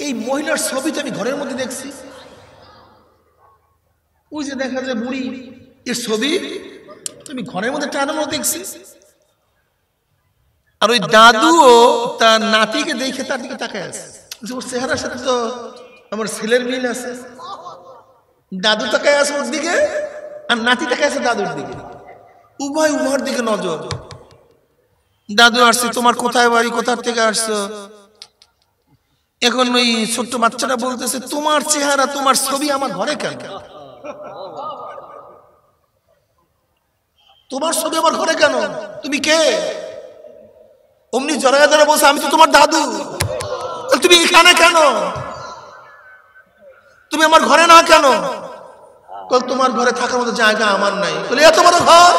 এই মহিলার ছবি তো আমি ঘরের মধ্যে দেখছি, ওই যে দেখা যায় বুড়ি, এর ছবি তুমি ঘরের মধ্যে টানানো দেখছি। আর ওই দাদুও তার নাতিকে দেখে তার দিকে তাকায় আছে, যে ওর চেহারার সাথে তো আমার ছেলের মিল আছে। দাদু তাকায় আছে ওর দিকে, আর নাতি তাকায় আছে দাদুর দিকে, উভয় উভয়ের দিকে নজর। দাদু আসছে, তোমার কোথায় বাড়ি, কোথার থেকে আসছো? এখন ওই ছোট্ট বাচ্চাটা বলতেছে, তোমার চেহারা, তোমার ছবি আমার ঘরে কেন? তোমার ছবি আমার ঘরে কেন? তুমি কে? অমনি জড়ায় জড়ায় বলছে, আমি তো তোমার দাদু। তুমি এখানে কেন? তুমি আমার ঘরে না কেন? তোমার ঘরে থাকার মতো জায়গা আমার নাই। এত বড় ঘর?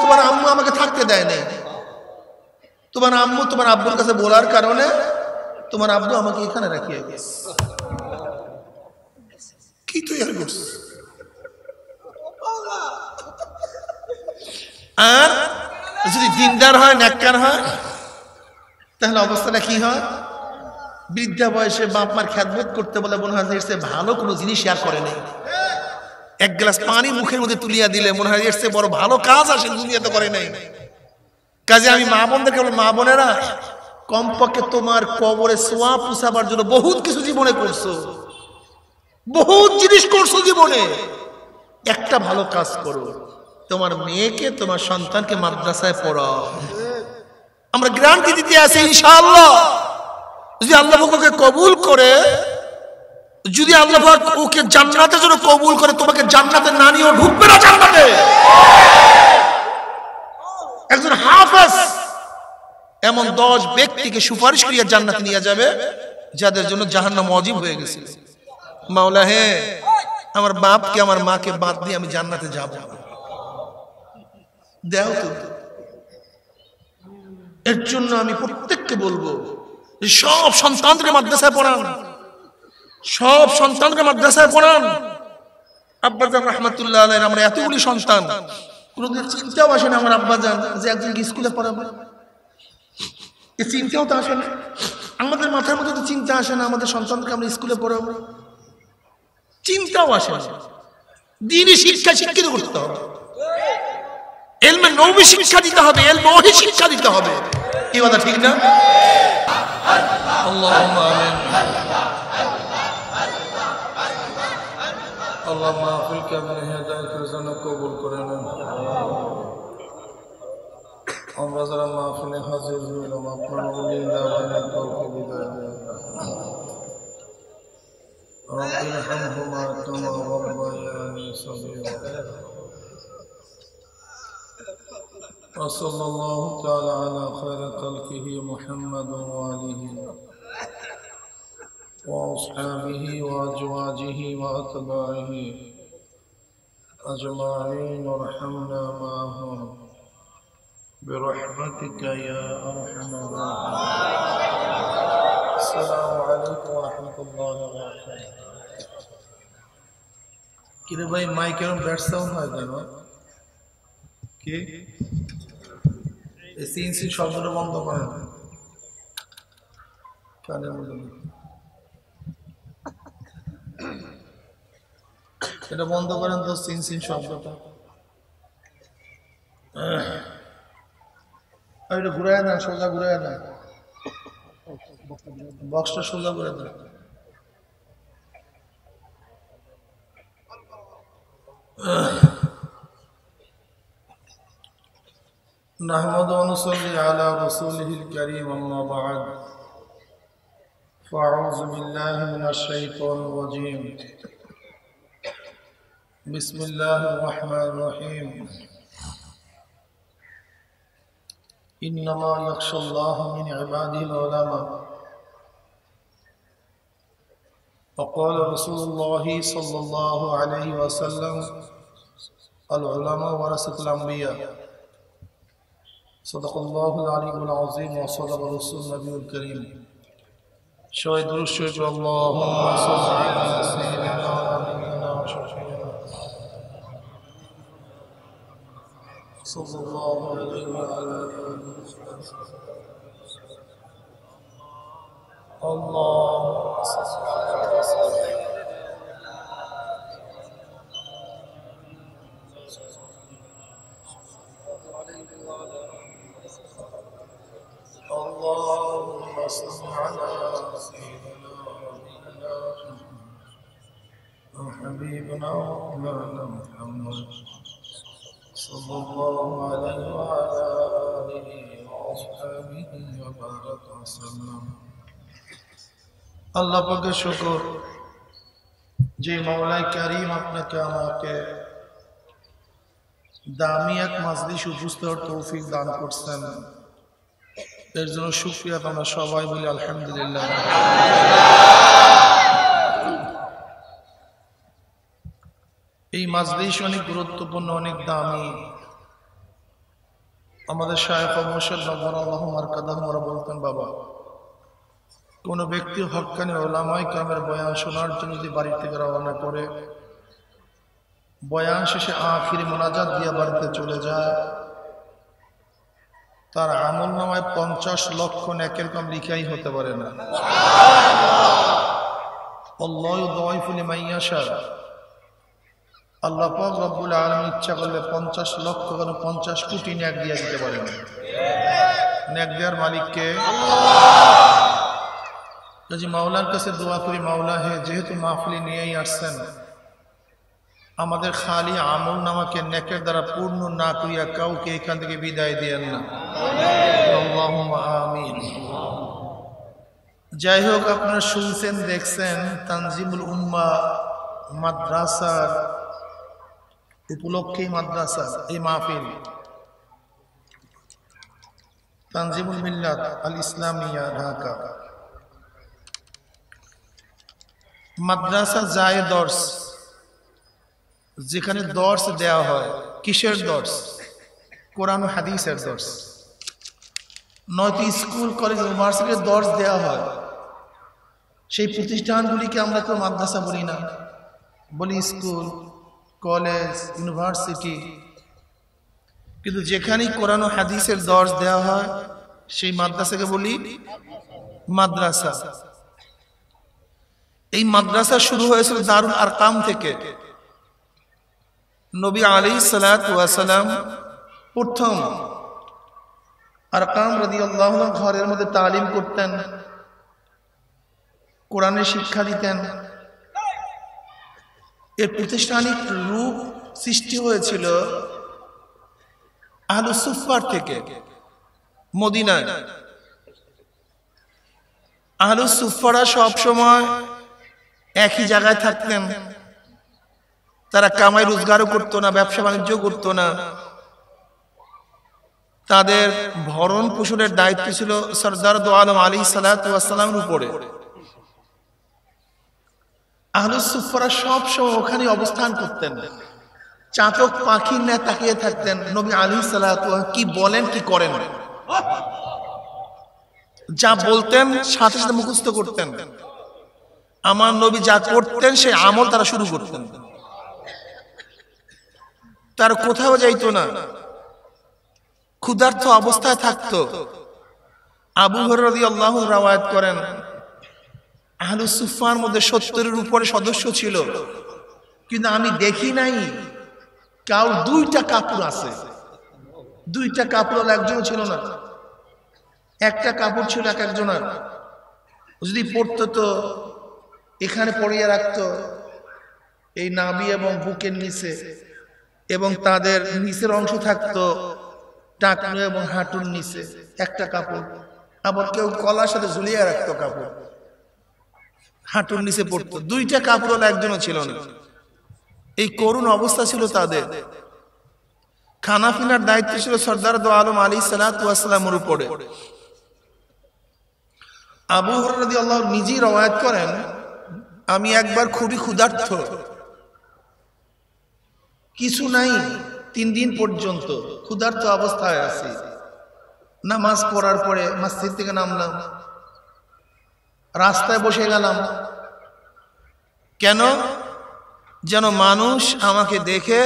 তোমার আম্মু আমাকে থাকতে দেয় নাই। তোমার আম্মু তোমার আব্বুর কাছে বলার কারণে তোমার আব্বু আমাকে এখানে রাখিয়ে গেছে। কি তৈরি করছে? আর যদি দিনদার হয়, নেককার হয়, তাহলে অবস্থাটা কি হয়? বৃদ্ধা বয়সে বাপ মার খেদমত করতে বলে মনে হয় এর চেয়ে ভালো কোনো জিনিস শেয়ার করে নেই। এক গ্লাস পানি মুখের মধ্যে তুলিয়া দিলে মনে হয় এর চেয়ে বড় ভালো কাজ আসে দুনিয়াতে করে নাই। কাজে আমি মা বোনদেরকে বলি, মা বোনেরা, কমপক্ষে তোমার কবরে সোয়া পুষাবার জন্য বহুত কিছু জীবনে করছো, বহুত জিনিস করছো জীবনে, একটা ভালো কাজ করো, তোমার মেয়েকে, তোমার সন্তানকে মাদ্রাসায় পড়াও। আমরা গ্যারান্টি দিতে আছি ইনশাআল্লাহ, যদি আল্লাহ ওকে কবুল করে, যদি আল্লাহ ওকে জান্নাতের জন্য কবুল করে, তোমাকে জান্নাতে না নিয়েও ঢুকবে না জান্নাতে। একজন হাফেজ এমন 10 ব্যক্তিকে সুপারিশ করিয়া জান্নাতে নিয়ে যাবে যাদের জন্য জাহান্নাম ওয়াজিব হয়ে গেছে। মাওলা হে, আমার বাপকে আমার মাকে বাদ দিয়ে আমি জান্নাতে যাব, দেও তো। এর জন্য আমি প্রত্যেককে বলবো, সব সন্তানকে মাদ্রাসায় পড়ান, সব সন্তানকে মাদ্রাসায় পড়ান। আব্বাজান রাহমাতুল্লাহ আলাইহি, আমরা এতগুলি সন্তান, কোনোদিন চিন্তাও আসে না আমার আব্বাজান যে একজনকে স্কুলে পড়াবো, এই চিন্তাও তো আসে না আমাদের মাথার মধ্যে, তো চিন্তা আসে না আমাদের সন্তানকে আমরা স্কুলে পড়াবো, চিন্তাও আসে না। দ্বীনি শিক্ষা শিক্ষিত করতে হবে, ইলমে নবী শিক্ষা দিতে হবে, ইলমে ওহী শিক্ষা দিতে হবে। কি কথা ঠিক না? আল্লাহুম্মা আমিন। আল্লাহ মাহফিল কেমন হেদায়েতের জন্য কবুল করে নেন। আমরা যারা মাহফিলে হাজির হইলাম, আপনার ওলির দাওয়ানের তৌফিক বিদায় দেন। রব্বি রহমহুমা কামা রাব্বায়ানি সগীরা। وصلى الله تعالى على خير خلقه محمد وآله وأصحابه وأزواجه وأتباعه أجمعين، وارحمنا معهم برحمتك يا أرحم الراحمين. السلام عليكم ورحمة الله وبركاته. কিরে ভাই, মাইকের ব্যাট সাউন্ড হয় কেন? কি এই সিনসি শব্দটা বন্ধ করেন, কানের মধ্যে এটা বন্ধ করেন তো, সিনসিন শব্দটা। এটা ঘুরায় না, সোজা ঘুরায় না, বক্সটা সোজা করে দেন। نحمده ونصلي على رسوله الكريم، أما بعد، فأعوذ بالله من الشيطان الرجيم. بسم الله الرحمن الرحيم. إنما يخشى الله من عباده العلماء. وقال رسول الله صلى الله عليه وسلم: العلماء ورثة الأنبياء. صدق الله العلي العظيم وصدق رسول النبي الكريم. شهد الشهد اللهم صل على سيدنا ونبينا وشفيعنا صلى الله عليه وعلى آله وسلم. الله سيدنا ونبينا وحبيبنا ومولانا محمد صلى الله عليه وعلى آله وأصحابه وبارك وسلم আল্লাহ পাকের শুকর যে মাওলাই কারীম আপনাকে আমাকে দামি এক মাজলিস উপস্থিত হওয়ার তৌফিক দান করছেন, এর জন্য শুকরিয়া আমরা সবাই বলি আলহামদুলিল্লাহ। এই মাজলিস অনেক গুরুত্বপূর্ণ, অনেক দামি। আমাদের শায়েখ মুর্শিদ নববরআল্লাহু মারকাদাহুম ওরা বলতেন, বাবা কোন ব্যক্তি হক্কানি উলামায়ে কেরামের বয়ান শোনার জন্য যদি বাড়ি থেকে রওনা করে, বয়ান শেষে আখিরি মোনাজাত দিয়ে বাড়িতে চলে যায়, তার আমলনামায় 50 লক্ষ নেকের কম লিখাই হতে পারে না। আল্লাহু ইউদাইফু লিমান ইয়াশা, আল্লাহ পাক রব্বুল আলামিন ইচ্ছা করলে 50 লক্ষ কেন 50 কোটি নেক দিয়ে দিতে পারেন। নেক দেওয়ার মালিক কে? কাজী মাওলার কাছে দোয়া করি, মাওলা হে যেহেতু মাহফিলে নিয়েই আসছেন, আমাদের খালি আমল নামাকে নেকের দ্বারা পূর্ণ না করিয়া কাউকে এখান থেকে বিদায় দিয়েন না। আল্লাহুম্মা আমিন। যাই হোক, আপনারা শুনছেন, দেখছেন, তানজিমুল উম্মাহ মাদ্রাসার উপলক্ষে মাদ্রাসা এই মাহফিল, তানজিমুল মিল্লাত আল ইসলামিয়া ঢাকা মাদ্রাসা যায় দর্স, যেখানে দর্স দেওয়া হয়। কিসের দর্স? কোরআন ও হাদিসের দর্স। নয়তো স্কুল কলেজ ইউনিভার্সিটির দর্স দেওয়া হয়। সেই প্রতিষ্ঠানগুলিকে আমরা তো মাদ্রাসা বলি না, বলি স্কুল, কলেজ, ইউনিভার্সিটি। কিন্তু যেখানেই কোরআন ও হাদিসের দর্স দেওয়া হয় সেই মাদ্রাসাকে বলি মাদ্রাসা। এই মাদ্রাসা শুরু হয়েছিল দারুল আরকাম থেকে। নবী আলাইহিস সালাতু ওয়াস সালাম প্রথম আরকাম রাদিয়াল্লাহু আনহু ঘরের মধ্যে তালিম করতেন, কোরআনের শিক্ষা দিতেন। এর প্রাতিষ্ঠানিক রূপ সৃষ্টি হয়েছিল আহলুস সুফফার থেকে মদিনায়। আহলুস সুফফারা সব সময় একই জায়গায় থাকতেন। তারা কামাই রোজগারও করতো না, ব্যবসা বাণিজ্য করতো না। তাদের ভরণ পোষণের দায়িত্ব ছিল সরদার দো আলম আলাইহিস সালাতু ওয়াস সালামের উপরে। আহলুস সুফফারা সব সময় ওখানে অবস্থান করতেন, চাতক পাখির ন্যায় তাকিয়ে থাকতেন নবী আলাইহিস সালাতু ওয়াস কি বলেন, কি করেন। যা বলতেন সাথে সাথে মুখস্থ করতেন। আমার নবী যা করতেন সেই আমল তারা শুরু করতেন। তার কোথাও যাইতো না, ক্ষুধার্ত অবস্থায় থাকতো। আবু হুরায়রা রাদিয়াল্লাহু আনহু রওয়ায়াত করেন, আহলুস সুফফার মধ্যে 70-এর উপরে সদস্য ছিল, কিন্তু আমি দেখি নাই কার 2টা কাপড় আছে। 2টা কাপড় একজন ছিল না, একটা কাপড় ছিল এক একজনের। যদি পড়তো তো এখানে পরিয়ে রাখতো, এই নাভি এবং বুকের নিচে, এবং তাদের নিচের অংশ থাকতো টাকনু এবং হাঁটুর নিচে একটা কাপড়। আবার কেউ গলার সাথে ঝুলিয়ে রাখতো কাপড়, হাঁটুর নিচে পড়তো। 2টা কাপড় একজনও ছিল না। এই করুণ অবস্থা ছিল তাদের। খানা পিনার দায়িত্ব ছিল সরদার দো আলম আলাইহিস সালাতু ওয়াস সালামের উপরে। আবু হুরায়রা রাদিয়াল্লাহু আনহু নিজেই রওয়ায়াত করেন, আমি একবার খুবই ক্ষুধার্ত, কিছু নাই, 3 দিন পর্যন্ত ক্ষুধার্ত অবস্থায় আছি। নামাজ পড়ার পরে মসজিদ থেকে নামলাম, রাস্তায় বসে গেলাম। কেন? যেন মানুষ আমাকে দেখে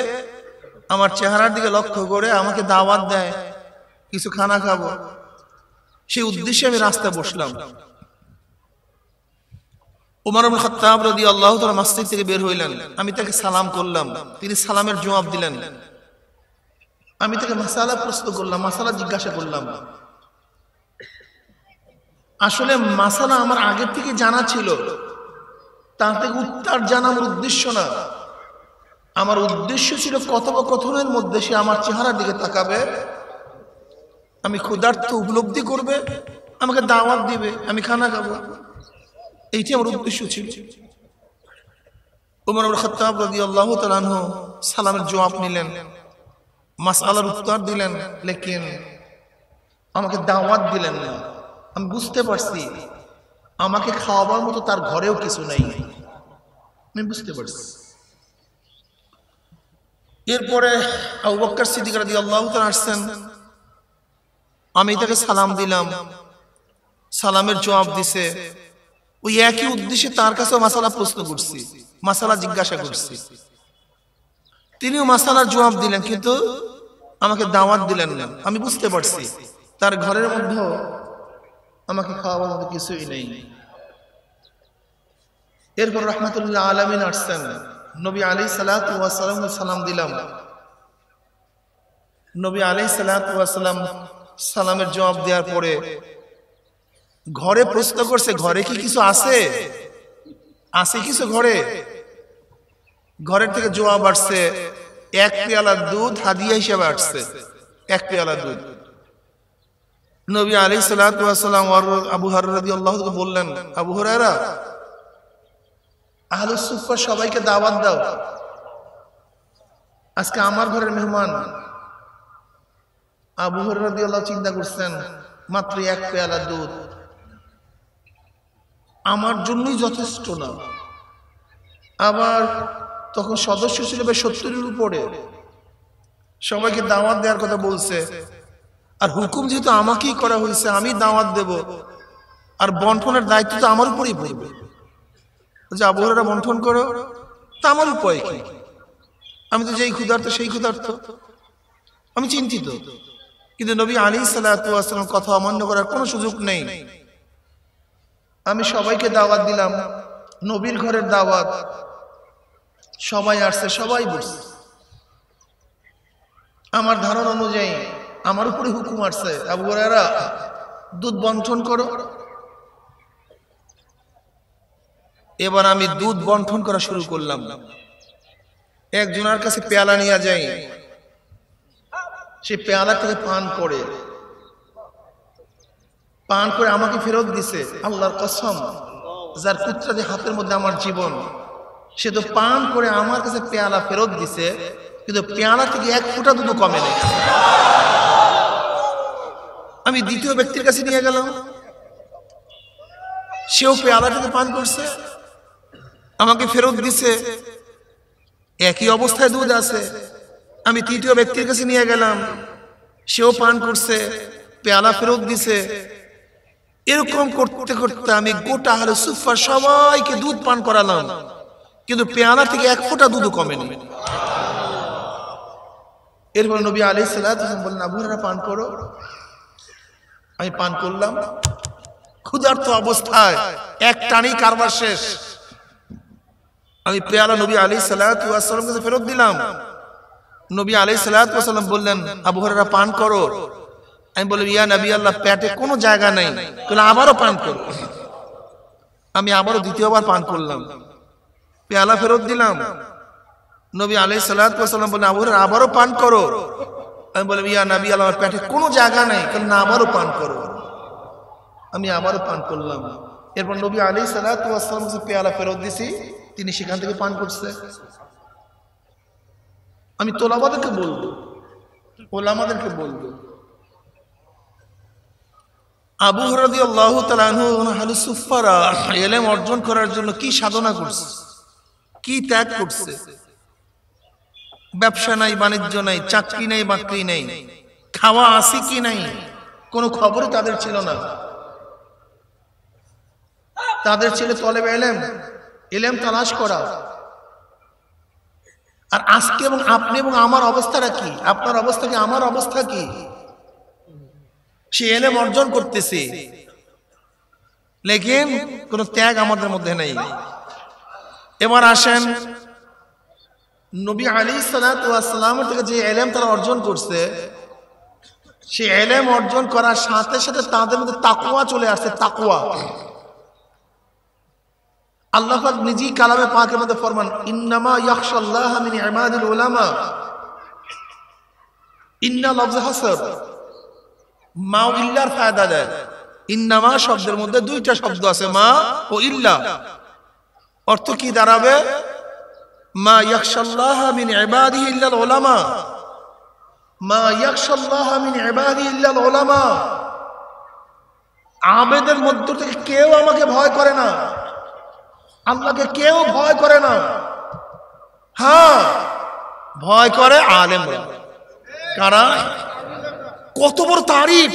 আমার চেহারার দিকে লক্ষ্য করে আমাকে দাওয়াত দেয়, কিছু খানা খাবো। সেই উদ্দেশ্যে আমি রাস্তায় বসলাম। উমর ইবনে খাত্তাব রাদিয়াল্লাহু তাআলা মসজিদ থেকে বের হইলেন। আমি তাকে সালাম করলাম, তিনি সালামের জবাব দিলেন। আমি তাকে মাসালা প্রশ্ন করলাম, মাসালা জিজ্ঞাসা করলাম। আসলে মাসালা আমার আগের থেকে জানা ছিল, তার থেকে উত্তর জানা আমার উদ্দেশ্য না। আমার উদ্দেশ্য ছিল কথোপকথনের মধ্যে সে আমার চেহারার দিকে তাকাবে, আমি ক্ষুধার্ত উপলব্ধি করবে, আমাকে দাওয়াত দিবে, আমি খানা খাবো। এইটি আমার উদ্দেশ্য ছিল। ওমর ইবনে খাত্তাব রাদিয়াল্লাহু তাআলা আনহু সালামের জবাব নিলেন, মাসআলার উত্তর দিলেন, লেকিন আমাকে দাওয়াত দিলেন না। আমি বুঝতে পারছি আমাকে খাওয়াবার মতো তার ঘরেও কিছু নেই, আমি বুঝতে পারছি। এরপরে আবু বকর সিদ্দিক রাদিয়াল্লাহু তাআলা আসছেন, আমি তাকে সালাম দিলাম, সালামের জবাব দিছে। ওই একই উদ্দেশ্যে তার কাছে মাসালা প্রশ্ন করছি, মাসালা জিজ্ঞাসা করছি, তিনিও মাসালার জবাব দিলেন, কিন্তু আমাকে দাওয়াত দিলেন না। আমি বুঝতে পারছি তার ঘরের মধ্যে আমাকে খাওয়াবার মতো কিছুই নেই। এরপর রাহমাতুল্লাহ আলামিন আসছেন, নবী আলাইহিস সালাতু ওয়াস সালাম সালাম দিলাম। নবী আলাইহিস সালাতু ওয়াস সালাম সালামের জবাব দেওয়ার পরে ঘরে প্রশ্ন করছে, ঘরে কি কিছু আছে? আছে কিছু ঘরে? ঘরের থেকে জবাব আসছে, এক পেয়ালা দুধ হাদিয়া হিসেবে আসছে, এক পেয়ালা দুধ। নবী আলাইহিস সালাতু ওয়াস সালাম আবু হুরায়রা রাদিয়াল্লাহু তাআলা বললেন, আবু হুরায়রা, আহলুস সুফফা সবাইকে দাওয়াত দাও, আজকে আমার ঘরের মেহমান। আবু হুরায়রা রাদিয়াল্লাহু চিন্তা করছেন, মাত্র এক পেয়ালা দুধ আমার জন্যই যথেষ্ট না। আবার তখন সদস্য ছিল 70-এর উপরে, সবাইকে দাওয়াত দেওয়ার কথা বলছে, আর হুকুম যেহেতু আমাকেই করা হয়েছে, আমি দাওয়াত দেব, আর বন্টনের দায়িত্ব তো আমার উপরেই পড়বে। যে আবু হুরায়রা বন্টন করো, তা আমার উপায় কি? আমি তো যেই ক্ষুধার্ত সেই ক্ষুধার্ত, আমি চিন্তিত। কিন্তু নবী আলাইহিস সালাতু ওয়াস সালাম কথা অমান্য করার কোনো সুযোগ নেই। আমি সবাইকে দাওয়াত দিলাম, নবীর ঘরের দাওয়াত, সবাই আসছে, সবাই বসছে। আমার ধারণা অনুযায়ী আমার উপরে হুকুম আসছে, আবু হুরায়রা দুধ বন্টন করো। এবার আমি দুধ বন্টন করা শুরু করলাম। একজনের কাছে পেয়ালা নিয়ে যাই, সে পেয়ালা থেকে পান করে আমাকে ফেরত দিছে। আল্লাহর কসম, যার কুত্রাদি হাতের মধ্যে আমার জীবন, সে তো পান করে আমার কাছে পেয়ালা ফেরত দিছে, কিন্তু পেয়ালা থেকে এক ফোঁটা দুধ কমে নেই। আমি দ্বিতীয় ব্যক্তির কাছে নিয়ে গেলাম, সেও পেয়ালা থেকে পান করছে, আমাকে ফেরত দিছে, একই অবস্থায় দুধ আছে। আমি তৃতীয় ব্যক্তির কাছে নিয়ে গেলাম, সেও পান করছে, পেয়ালা ফেরত দিছে। এরকম করতে করতে আমি গোটা আহলে সুফফা সবাইকে দুধ পান করালাম, কিন্তু পেয়ালা থেকে এক ফোঁটা দুধ কমেনি। এরপর নবী আলাইহিস সালাতু ওয়াস সালাম বললেন, আবু হুরায়রা পান করো। আমি পান করলাম, ক্ষুধার্ত অবস্থায়, এক টানেই কারবার শেষ। আমি পেয়ালা নবী আলাইহিস সালাতু ওয়াস সালাম কাছে ফেরত দিলাম। নবী আলাইহিস সালাতু ওয়াস সালাম বললেন, আবু হুরায়রা পান করো। আমি বললাম, ইয়া নবী আল্লাহ, পেটে কোনো জায়গা নাই। বলে আবারও পান করো। আমি আবারও দ্বিতীয়বার পান করলাম, পেয়ালা ফেরত দিলাম। নবী আলাইহিস সালাতু ওয়াস সালাম বললেন, আবু হুরায়রা আবারও পান করো। আমি বললাম, ইয়া নবী আল্লাহ, আমার পেটে কোনো জায়গা নাই। না, আবারও পান করো। আমি আবারও পান করলাম। এরপর নবী আলাইহিস সালাতু ওয়াস সালাম কাছে পেয়ালা ফেরত দিছি, তিনি সেখান থেকে পান করছে। আমি তোলাবাদেরকে বলবো, ওলামাদেরকে বলবো, আবু হুরায়রা রাদিয়াল্লাহু তাআলা আনহু আহলুস সুফফারা ইলম অর্জন করার জন্য কি সাধনা করছে, কি ত্যাগ করছে। ব্যবসা নাই, বাণিজ্য নাই, চাকরি নাই, বাকরি নাই, খাওয়া আছে কি নাই কোনো খবরই তাদের ছিল না। তাদের ছিল তলেবে ইলম তালাশ করা। আর আজকে এবং আপনি এবং আমার অবস্থাটা কি, আপনার অবস্থা কি, আমার অবস্থা কি? সে ইলম অর্জন করতেছে, লেকিন কোন ত্যাগ আমাদের মধ্যে নেই। এবার আসেন, নবী আলাইহিস সালাতু ওয়াস সালাম থেকে যে ইলম তারা অর্জন করছে, সে এলেম অর্জন করার সাথে সাথে তাদের মধ্যে তাকওয়া চলে আসছে। তাকওয়া আল্লাহ পাক নিজেই কালামে পাকের মধ্যে ফরমান, ইন্নামা ইয়াখশাল্লাহ মিন ইবাদিল উলামা। ইন্না লফজ হাসর, মা ও ইল্লার ফায়দা দেয়। ইন্নামা শব্দের মধ্যে দুইটা শব্দ আছে, মা ও ইল্লা। অর্থ কি দাঁড়াবে? মা ইয়াখশাল্লাহ মিন ইবাদিহি ইল্লাল উলামা, মা ইয়াখশাল্লাহ মিন ইবাদিহি ইল্লাল উলামা। আবেদের মধ্য থেকে কেউ আমাকে ভয় করে না, আল্লাহকে কেউ ভয় করে না। হ্যাঁ, ভয় করে আলেমরা। কারা? কত বড় তারিফ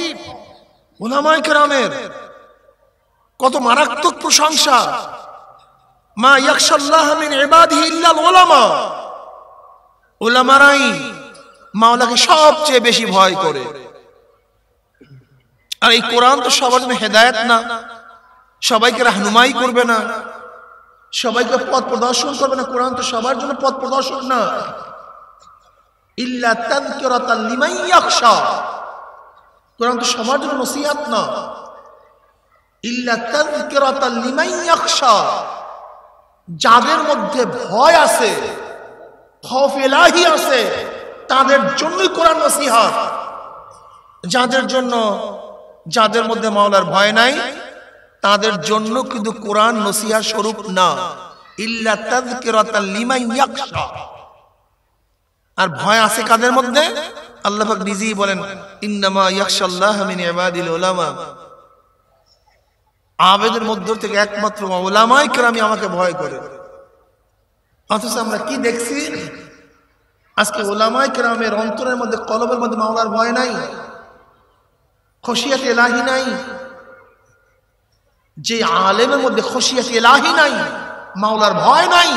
উলামায়ে কেরামের, কত মারাত্মক প্রশংসা। মা ইয়াখশাল্লাহ মিন ইবাদিহি ইল্লাল উলামা। উলামারাই মাওলাকে সবচেয়ে বেশি ভয় করে। আর এই কোরআন তো সবার জন্য হেদায়েত না, সবাইকে রাহনুমাই করবে না, সবাইকে পথ প্রদর্শন করবে না। কোরআন তো সবার জন্য পথ প্রদর্শন না। ইল্লা তাযকিরাতাল লিমান ইয়াখশা। কোরআন তো সবার জন্য নসিহত না। ইল্লা তাযকিরাতাল লিমান ইয়াখশা। যাদের মধ্যে ভয় আছে, খৌফ ইলাহি আছে, তাদের জন্যই কোরআন নসিহত। যাদের মধ্যে মাওলার ভয় নাই, তাদের জন্য কিন্তু কোরআন নসিহত স্বরূপ না। ইল্লা তাযকিরাতাল লিমান ইয়াখশা। আর ভয় আছে কাদের মধ্যে? আল্লাহ পাক নিজেই বলেন, ইন্নামা ইয়াখশাল্লাহ মিন ইবাদিল উলামা। আবেদের মধ্য থেকে একমাত্র উলামায়ে কেরাম আমাকে ভয় করে। অথচ আমরা কি দেখছি? আজকে উলামায়ে কেরামের অন্তরের মধ্যে, কলবের মধ্যে মাওলার ভয় নাই, খশিয়াত ইলাহি নাই। যে আলেমের মধ্যে খশিয়াত ইলাহি নাই, মাওলার ভয় নাই,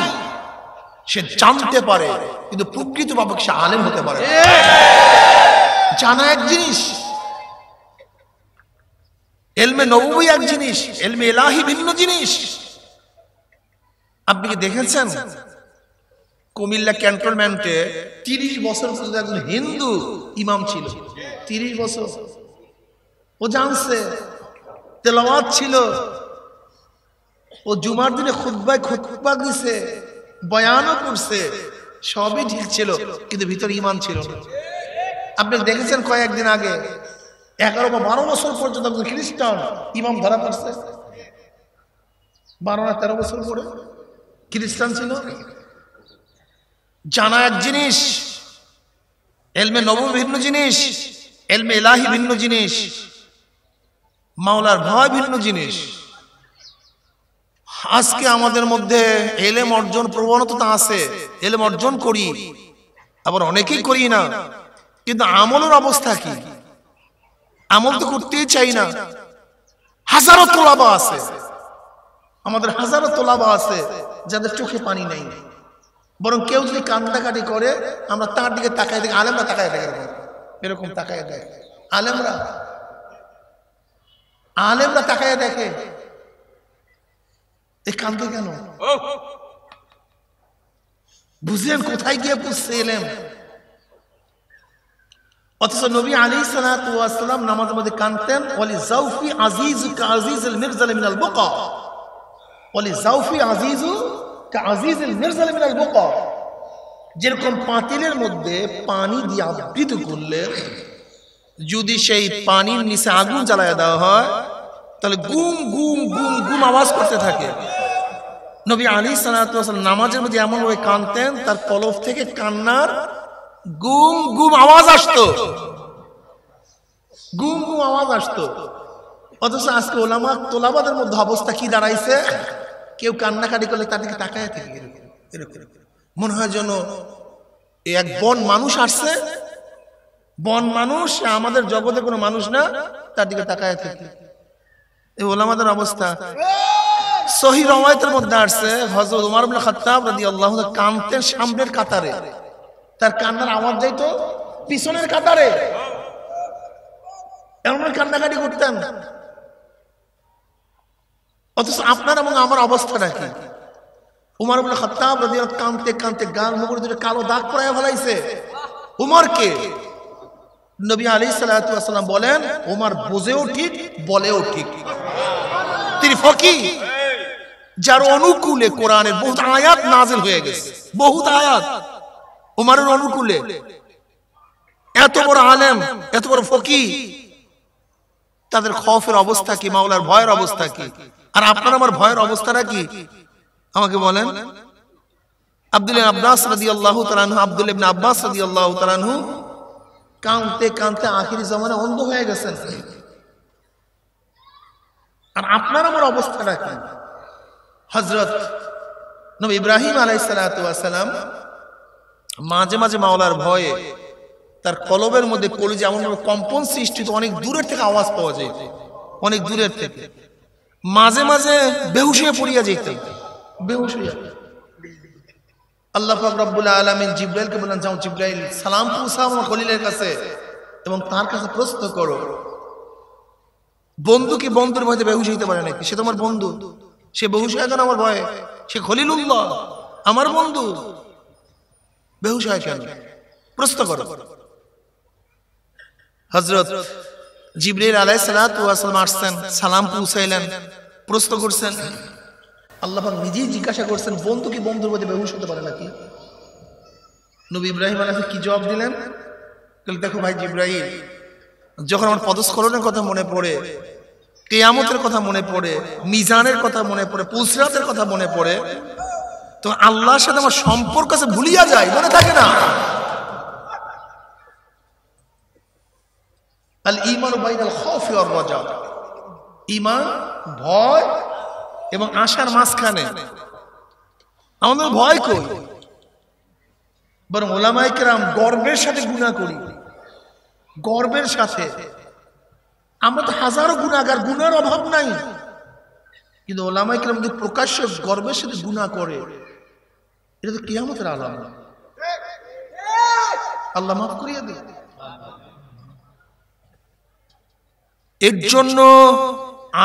সে জানতে পারে কিন্তু প্রকৃতভাবে সে আলেম হতে পারে। জানা এক জিনিস, ইলমে নবুয়ী এক জিনিস, ইলমে ইলাহি ভিন্ন জিনিস। আপনি কি দেখেছেন কুমিল্লা ক্যান্টনমেন্টে 30 বছর পর্যন্ত একজন হিন্দু ইমাম ছিল? 30 বছর ও জানছে, তেলাওয়াত ছিল, ও জুমার দিনে খুতবা দিছে, বয়ানও করছে, সবই ঠিক ছিল, কিন্তু ভিতরে ঈমান ছিল না। আপনি দেখেছেন কয়েকদিন আগে 11 বা 12 বছর পর্যন্ত একজন খ্রিস্টান ইমাম ধরা পড়ছে। 12 না 13 বছর পরে খ্রিস্টান ছিল। জানা এক জিনিস, ইলমে নবুয়ী ভিন্ন জিনিস, ইলমে ইলাহি ভিন্ন জিনিস, মাওলার ভয় ভিন্ন জিনিস। আজকে আমাদের মধ্যে ইলম অর্জন প্রবণতা আছে, ইলম অর্জন করি, আবার অনেকেই করি না, কিন্তু আমলের অবস্থা কি? আমল তো করতেই চাই না। হাজারো তোলাবা আছে, আমাদের হাজারো তোলাবা আছে যাদের চোখে পানি নেই, বরং কেউ যদি কান্দাকাটি করে আমরা তার দিকে তাকায় দেখি, আলেমরা তাকায় দেখে, এরকম তাকায় দেখে, আলেমরা তাকায় দেখে, এই কান্দে কেন? বুঝলেন কোথায় গিয়ে পুষছে এলেম? অথচ নবী আলাইহিস সালাতু ওয়াস সালাম নামাজের মধ্যে কাঁদতেন, ওয়ালি যাওফি আজিজু কা আজিজিল মিরজাল মিনাল বুকা, ওয়ালি যাওফি আজিজু কা আজিজিল মিরজাল মিনাল বুকা। যেরকম পাতিলের মধ্যে পানি দিয়ে আবৃত করলে যদি সেই পানির নিচে আগুন জ্বালায় দেওয়া হয় তাহলে গুম গুম গুম গুম আওয়াজ করতে থাকে। নবী আলাইহিস সালাতু ওয়াস সালাম নামাজের মধ্যে এমন ভাবে কাঁদতেন, তার কলব থেকে কান্নার গুম গুম আওয়াজ আসতো, গুম গুম আওয়াজ আসতো। অথচ আজকে ওলামা তোলাবাদের মধ্যে অবস্থা কি দাঁড়াইছে? কেউ কান্নাকাটি করলে তার দিকে তাকায় থাকে, এরকম মনে হয় যেন এক বন মানুষ আসছে, বন মানুষ, আমাদের জগতে কোনো মানুষ না, তার দিকে তাকায় থাকে। এই ওলামাদের অবস্থা। সহিহ রওয়ায়াতের মধ্যে আসছে হযরত ওমর ইবনে খাত্তাব রাদিয়াল্লাহু আনহু কাঁদতেন সামনের কাতারে, তার কান্নার আওয়াজ যাইতো পিছনের কাতারে, এমন কান্নাকাটি করতেন। অথচ আপনার এবং আমার অবস্থাটা কি? ওমর ইবনে খাত্তাব রাদিয়াল্লাহু কাঁদতে কাঁদতে গাল মুখের দুটো কালো দাগ পড়ায় ফেলাইছে। উমরকে নবী আলাইহিস সালাতু ওয়াস সালাম বলেন ওমর বোঝেও ঠিক বলেও ঠিক। তিনি ফকিহ যার অনুকূলে কোরআনের বহুত আয়াত নাযিল হয়ে গেছে, বহুত আয়াত ওমরের অনুকূলে। এত বড় আলেম, এত বড় ফকিহ, তাদের খৌফের অবস্থা কি, মাওলার ভয়ের অবস্থা কি? আর আপনার আমার ভয়ের অবস্থাটা কি আমাকে বলেন। আব্দুল্লাহ আব্বাস রাদিয়াল্লাহু তাআলা আনহু, আব্দুল্লাহ ইবনে আব্বাস রাদিয়াল্লাহু তাআলা আনহু কাঁদতে কাঁদতে আখিরি জামানায় অন্ধ হয়ে গেছেন। আর আপনার আমার অবস্থাটা কি? হযরত নবী ইব্রাহিম আলাইহিস সালাতু ওয়াস সালাম মাঝে মাঝে মাওলার ভয়ে তার কলবের মধ্যে কলিজা এমন কম্পন সৃষ্টি, অনেক দূরের থেকে আওয়াজ পাওয়া যেত, অনেক দূরের থেকে। মাঝে মাঝে বেহুশ হয়ে পড়িয়া যেত, বেহুশ হইয়া। আল্লাহ পাক রব্বুল আলামিন জিবরাইলকে বললেন, যাও জিবরাইল সালাম পৌঁছাও আমার খলিলের কাছে এবং তার কাছে প্রশ্ন করো। বন্ধু কি বন্ধুর ভয়তে বেহুশ হইতে পারে নাকি? সে তোমার বন্ধু, সে বেহুশ হয় কেন আমার ভয়ে? সে খলিলুল্লাহ, আমার বন্ধু, বেহুশ হয় কেন? প্রশ্ন করো। হযরত জিবরাইল আলাইহিস সালাতু ওয়াস সালাম আসছেন, সালাম পৌঁছাইলেন, প্রশ্ন করছেন। আল্লাহ পাক নিজেই জিজ্ঞাসা করছেন, বন্ধু কি বন্ধুর মধ্যে বেহুশ হতে পারে নাকি? নবী ইব্রাহিম আলাইহিস কি জবাব দিলেন? দেখো ভাই জিবরাইল, যখন আমার পদস্খলনের কথা মনে পড়ে, কিয়ামতের কথা মনে পড়ে, মিজানের কথা মনে পড়ে, পুলসিরাতের কথা মনে পড়ে, তো আল্লাহর সাথে আমার সম্পর্ক আছে ভুলিয়া যায়, মনে থাকে না। আল ঈমানু বাইনাল খাউফি ওয়ার রাজা, ঈমান ভয় এবং আশার মাঝখানে। আমাদের ভয় কই? বরং উলামায়ে কেরাম গর্বের সাথে গুনাহ করি, গর্বের সাথে। আমরা তো হাজারো গুনাহগার, গুনার অভাব নাই, কিন্তু উলামায়ে কেরাম যদি প্রকাশ্যে গর্বের সাথে গুনাহ করে, এটা তো কিয়ামতের আলামত। আল্লাহ মাফ করিয়ে দিন। এর জন্য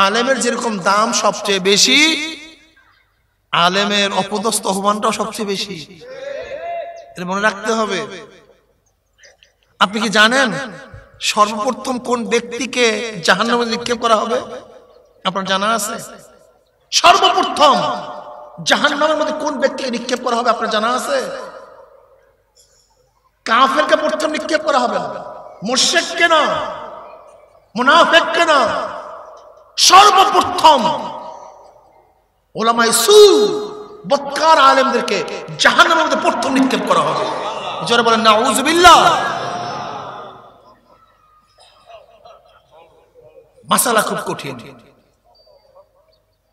আলেমের যেরকম দাম সবচেয়ে বেশি, আলেমের অপদস্থ অপমানটাও সবচেয়ে বেশি, এটা মনে রাখতে হবে। আপনি কি জানেন সর্বপ্রথম কোন ব্যক্তিকে জাহান্নামে নিক্ষেপ করা হবে? আপনার জানা আছে? সর্বপ্রথম জাহান্নামের মধ্যে কোন ব্যক্তিকে নিক্ষেপ করা হবে আপনার জানা আছে? কাফেরকে প্রথম নিক্ষেপ করা হবে, মুশরিককে না, মুনাফিককে না, সর্বপ্রথম উলামায়ে সু বদকার আলেমদেরকে জাহান্নামের মধ্যে প্রথম নিক্ষেপ করা হবে। জোরে বলেন নাউযুবিল্লাহ। মাসালা খুব কঠিন।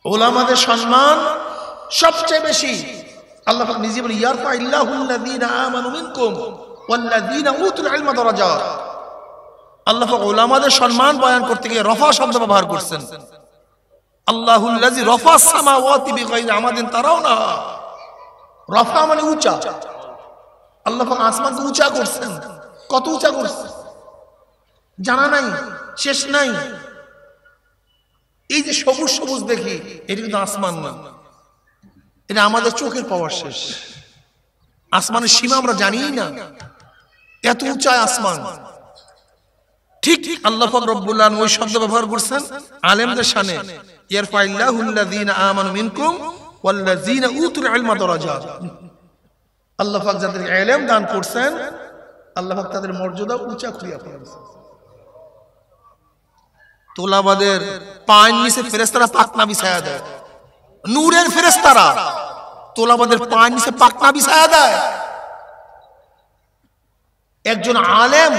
উলামাদের সম্মান সবচেয়ে বেশি। আল্লাহ পাক নিজে বলেন, ইয়ারফাইল্লাহুল্লাযীনা আমানু মিনকুম ওয়াল্লাযীনা উতুল ইলমা দারাজাত। আল্লাহ পাক উলামাদের সম্মান বয়ান করতে গিয়ে রফা শব্দ ব্যবহার করছেন। আল্লাহুল্লাযী রাফাস সামাওয়াতি বিগাইরি আমাদিন তারাউনা। রফা মানে উঁচা। আল্লাহ পাক আসমানকে উঁচা করছেন। কত উঁচা করছেন জানা নাই, শেষ নাই। এই যে সবুজ সবুজ দেখি, এটা কিন্তু আসমান না, এটা আমাদের চোখের পাওয়ার শেষ। আসমানের সীমা আমরা জানি না, এত উঁচা আসমান। ঠিক আল্লাহ পাক রব্বুল আলামিন ওই শব্দ ব্যবহার করছেন আলেমদের শানে, ইয়ারফাইল্লাহুল্লাযীনা আমানু মিনকুম ওয়াল্লাযীনা উতুল ইলমা দারাজাত। আল্লাহ পাক যাদেরকে ইলম দান করছেন, আল্লাহ পাক তাদের মর্যাদা উঁচা করিয়া ফেলেছেন। তোলাবাদের পায়ের নিচে ফেরেশতারা পাখনা বিছায়া দেয়, নূরের ফেরেশতারা তোলাবাদের পায়ের নিচে পাখনা বিছায়া দেয়। একজন আলেম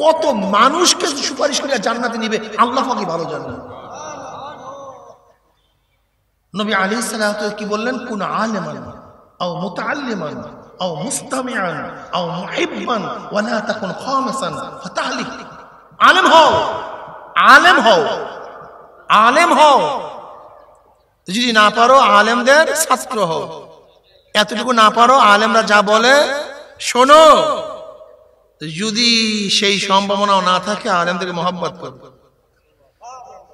কত মানুষকে সুপারিশ করে জান্নাতে নিবে আল্লাহ পাকই ভালো জানেন। নবী আলাইহিস সালাতু কি বললেন? কুন আলিমান আও মুতাআল্লিমান আও মুস্তামিআন আও মুহিব্বান ওয়া লা তাকুন খামিসান ফাতাহলিক। আলেম হও, আলেম হও, আলেম হও। যদি না পারো আলেমদের ছাত্র হও। এতটুকু না পারো আলেমরা যা বলে শোনো। যদি সেই সম্ভাবনাও না থাকে আলেমদেরকে মহব্বত করো।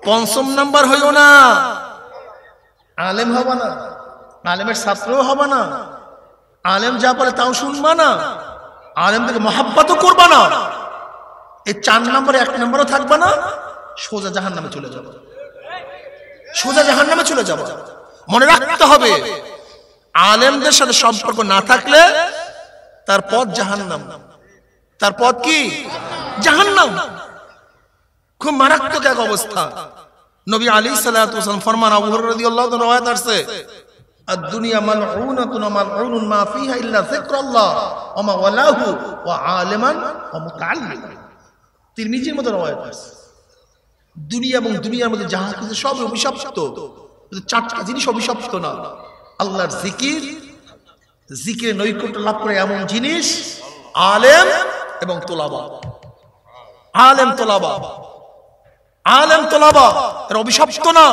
পঞ্চম নাম্বার হইও না, আলেম হবা না, আলেমের ছাত্রও হবা না, আলেম যা বলে তাও শুনবা না, আলেমদেরকে মহব্বতও করবা না। এই 4 নম্বরে 1 নম্বরও থাকবে না, সোজা জাহান্নামে চলে যাবে, সোজা জাহান্নামে চলে যাবে। মনে রাখতে হবে, আলেমদের সাথে সম্পর্ক না থাকলে তার পথ জাহান্নাম। তার পথ কি? জাহান্নাম। খুব মারাত্মক এক অবস্থা। নবী আলাইহিস সালাতু ওয়াসাল্লাম ফরমান, আবু হুরায়রা রাদিয়াল্লাহু তাআলা রাওয়ায়াত আছে, আদ-দুনিয়া মালউনাতুন মালউনুন মা ফিহা ইল্লা যিকরুল্লাহ ওয়া মা ওয়ালাহু ওয়া আলিমান ওয়া মুতাআল্লিম। তিরমিজির মধ্যে রাওয়ায়াত আছে, দুনিয়া এবং দুনিয়ার মধ্যে যাহা কিছু সব অভিশপ্ত, কিন্তু 4টা জিনিস অভিশপ্ত না। আল্লাহর জিকির, জিকিরে নৈকট্য লাভ করে এমন জিনিস, আলেম এবং তোলাবা। আলেম তোলাবা, আলেম তোলাবা এর অভিশপ্ত না।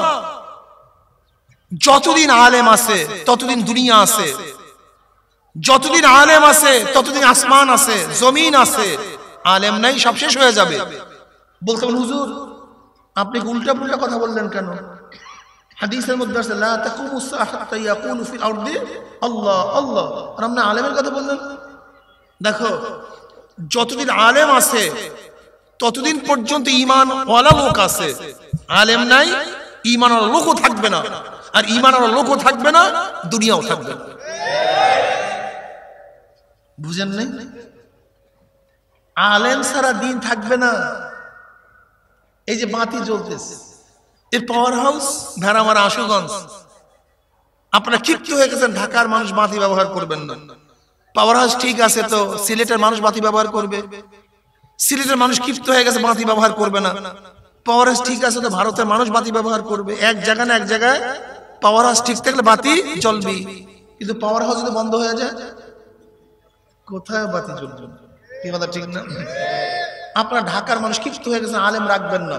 যতদিন আলেম আছে ততদিন দুনিয়া আছে, যতদিন আলেম আছে ততদিন আসমান আছে, জমিন আছে। আলেম নাই, সব শেষ হয়ে যাবে। বলতে বলেন, হুজুর আপনি উল্টা পুল্টা কথা বললেন কেন? হাদিসের মধ্যে আছে লা তাকুমুস সাআ হাত্তা ইয়াকুলু ফিল আরদি আল্লাহ আল্লাহ, আর আপনি আলেমের কথা বললেন। দেখো, যতদিন আলেম আছে ততদিন পর্যন্ত ঈমান ওয়ালা লোক আছে। আলেম নাই, ঈমান ওয়ালা লোকও থাকবে না, আর ঈমান ওয়ালা লোকও থাকবে না, দুনিয়াও থাকবে না। বুঝেন নাই? আলেম ছাড়া দিন থাকবে না। এই যে বাতি জ্বলতেছে, এর পাওয়ার হাউস ভেড়ামারা আশুগঞ্জ। আপনারা ক্ষিপ্ত হয়ে গেছেন, ঢাকার মানুষ বাতি ব্যবহার করবেন না। পাওয়ার হাউস ঠিক আছে, তো সিলেটের মানুষ বাতি ব্যবহার করবে। সিলেটের মানুষ ক্ষিপ্ত হয়ে গেছে, বাতি ব্যবহার করবে না। পাওয়ার হাউস ঠিক আছে, তো ভারতের মানুষ বাতি ব্যবহার করবে। এক জায়গায় না এক জায়গায় পাওয়ার হাউস ঠিক থাকলে বাতি জ্বলবে, কিন্তু পাওয়ার হাউস যদি বন্ধ হয়ে যায়, কোথায় বাতি জ্বলবে? কি কথা ঠিক না? আপনারা ঢাকার মানুষ ক্ষিপ্ত হয়ে গেছেন, আলেম রাখবেন না।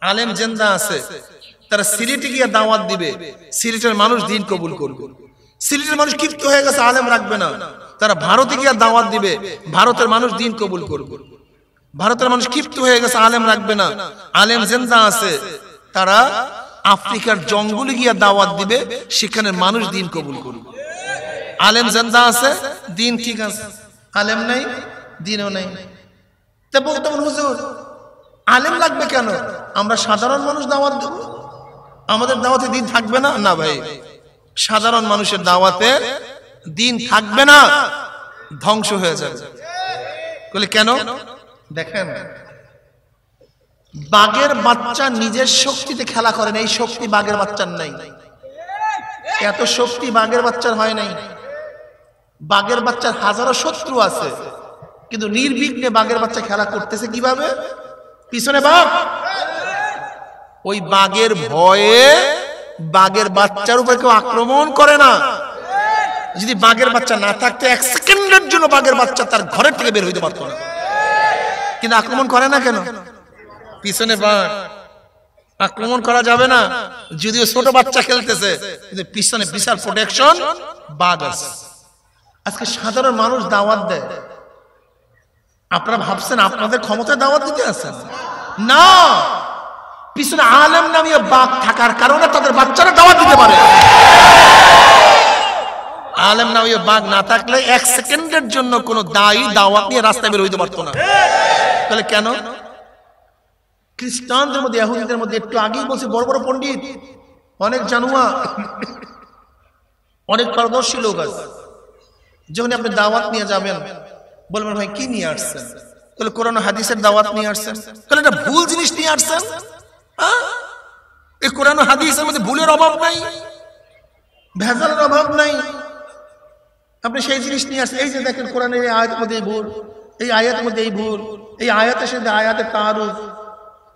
আলেম জিন্দা আছে, তারা সিলেটে গিয়ে দাওয়াত দিবে, সিলেটের মানুষ দিন কবুল করবে। সিলেটের মানুষ ক্ষিপ্ত হয়ে গেছে, আলেম রাখবে না, তারা ভারতে গিয়ে দাওয়াত দিবে, ভারতের মানুষ দিন কবুল করবে। ভারতের মানুষ ক্ষিপ্ত হয়ে গেছে, আলেম রাখবে না, আলেম জিন্দা আছে, তারা আফ্রিকার জঙ্গলে গিয়ে দাওয়াত দিবে, সেখানে মানুষ দিন কবুল করবে। আলেম জিন্দা আছে, দিন ঠিক আছে, আলেম নাই, দিনও নাই। তা বলতে হুজুর আলেম লাগবে কেন? আমরা সাধারণ মানুষ দাওয়াত দেব, আমাদের দাওয়াতে দিন থাকবে না? না ভাই, সাধারণ মানুষের দাওয়াতে দিন থাকবে না, ধ্বংস হয়ে যাবে। বলে কেন? দেখেন, বাঘের বাচ্চা নিজের শক্তিতে খেলা করে না, এই শক্তি বাঘের বাচ্চার নাই। এত শক্তি বাঘের বাচ্চার হয় নাই। বাঘের বাচ্চার হাজারো শত্রু আছে, কিন্তু নির্বিঘ্নে বাঘের বাচ্চা খেলা করতেছে কিভাবে? পিছনে বাঘ, ওই বাঘের ভয়ে বাঘের বাচ্চার উপর কেউ আক্রমণ করে না। যদি বাঘের বাচ্চা না থাকতো, 1 সেকেন্ডের জন্য বাঘের বাচ্চা তার ঘরের থেকে বের হইতে পারতো না। কিন্তু আক্রমণ করে না কেন? পিছনে বাঘ, আক্রমণ করা যাবে না। যদিও ছোট বাচ্চা খেলতেছে, কিন্তু পিছনে বিশাল প্রোটেকশন, বাঘ আছে। আজকে সাধারণ মানুষ দাওয়াত দেয়, আপনারা ভাবছেন আপনাদের ক্ষমতায় দাওয়াত দিতে আছেন? না, পিছনে আলেম নামীয় বাঘ থাকার কারণে তাদের বাচ্চারা দাওয়াত দিতে পারে। আলেম নামীয় বাঘ না থাকলে 1 সেকেন্ডের জন্য কোনো দায়ী দাওয়াত নিয়ে রাস্তায় বের হইতে পারতো না। তাহলে কেন? খ্রিস্টানদের মধ্যে, ইহুদিদের মধ্যে, একটু আগেই বলছি, বড় বড় পণ্ডিত, অনেক জানুয়া, অনেক পারদর্শী লোক আছে। যখন আপনি দাওয়াত নিয়ে যাবেন, বলবেন ভাই কি নিয়ে আসছেন? তাহলে কোরআন হাদিসের দাওয়াত নিয়ে আসছেন। তাহলে এটা ভুল জিনিস নিয়ে আসছেন। এই কোরআন হাদিসের মধ্যে ভুলের অভাব নাই, ভেজালের অভাব নাই। আপনি সেই জিনিস নিয়ে আসছেন। এই যে দেখেন, কোরআনের এই আয়াতের মধ্যে এই ভুল, এই আয়াতের মধ্যে এই ভুল, এই আয়াতের সাথে আয়াতের তাআরুফ।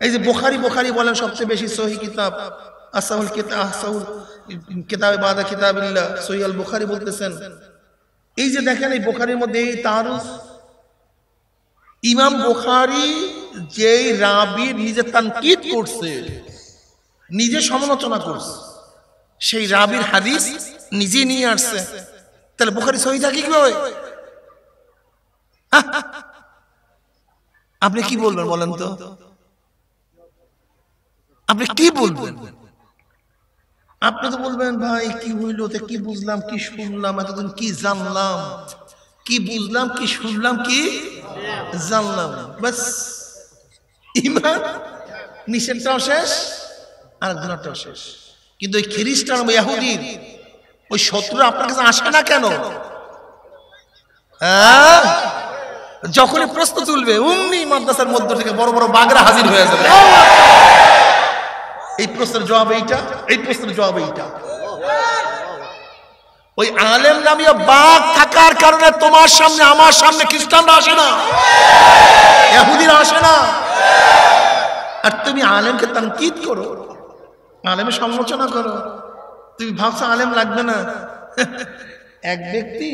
এই যে বুখারী বলেন সবচেয়ে বেশি সহিহ কিতাব, আসাহুল কিতাব বাদা কিতাবিল্লাহ, সহিহ আল বুখারী বলতেছেন। এই যে দেখেন, এই বুখারীর মধ্যে এই তাআরুফ, ইমাম বুখারী যেই রাবীর নিজে তানকিদ করছে, নিজে সমালোচনা করছে, সেই রাবীর হাদিস নিজে নিয়ে আসছে। তাহলে বুখারী সহিহ থাকে কিভাবে? আপনি কি বলবেন বলেন তো? আপনি কি বলবেন? আপনি তো বলবেন ভাই কি হইলো, কি বুঝলাম, কি শুনলাম, এতদিন কি জানলাম, কি বুঝলাম, কি শুনলাম, কি জানলাম, বাস ইমান নিষেধটাও শেষ আর গুনাহটাও শেষ। কিন্তু ওই খ্রিস্টান বা ইহুদির ওই শত্রুরা আপনার কাছে আসে না কেন? যখনই প্রশ্ন তুলবে অমনি মাদ্রাসার মধ্য থেকে বড় বড় বাগরা হাজির হয়ে যাবে। এই প্রশ্নের জবাব এইটা, এই প্রশ্নের জবাব এইটা। ওই আলেম নামীয় বাঘ থাকার কারণে তোমার সামনে আমার সামনে খ্রিস্টানরা আসে না, ইহুদিরা আসে না। আর তুমি আলেমকে তানকিদ করো, আলেমের সমালোচনা করো, তুমি ভাবছো আলেম লাগবে না। এক ব্যক্তি